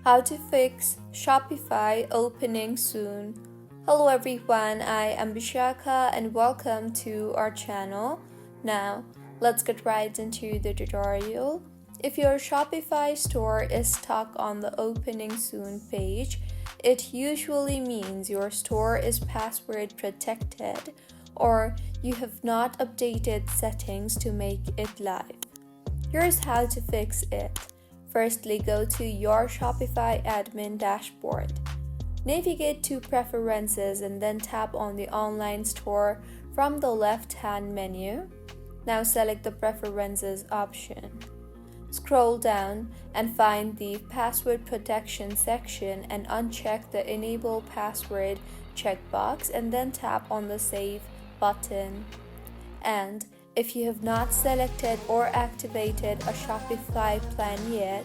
How to fix Shopify opening soon. Hello everyone, I am Bishaka and welcome to our channel. Now, let's get right into the tutorial. If your Shopify store is stuck on the opening soon page, it usually means your store is password protected or you have not updated settings to make it live. Here's how to fix it. Firstly, go to your Shopify admin dashboard. Navigate to Preferences and then tap on the Online Store from the left-hand menu. Now select the Preferences option. Scroll down and find the Password Protection section and uncheck the Enable Password checkbox and then tap on the Save button. And if you have not selected or activated a Shopify plan yet,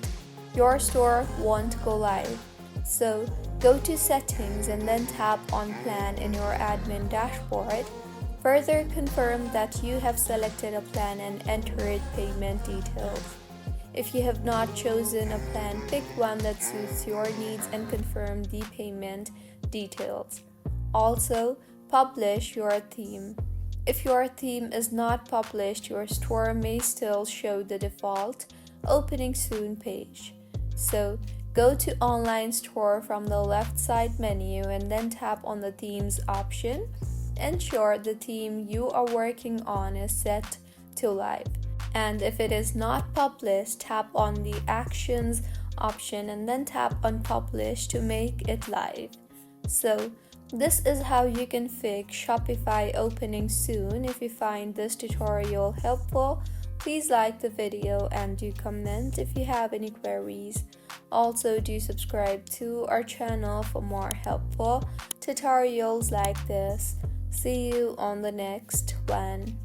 your store won't go live. So go to Settings and then tap on Plan in your admin dashboard. Further confirm that you have selected a plan and entered payment details. If you have not chosen a plan, pick one that suits your needs and confirm the payment details. Also, publish your theme. If your theme is not published, your store may still show the default Opening Soon page. So, go to Online Store from the left side menu and then tap on the Themes option. Ensure the theme you are working on is set to live. And if it is not published, tap on the Actions option and then tap on Publish to make it live. So, this is how you can fix Shopify opening soon. If you find this tutorial helpful, please like the video and do comment if you have any queries. Also, do subscribe to our channel for more helpful tutorials like this. See you on the next one.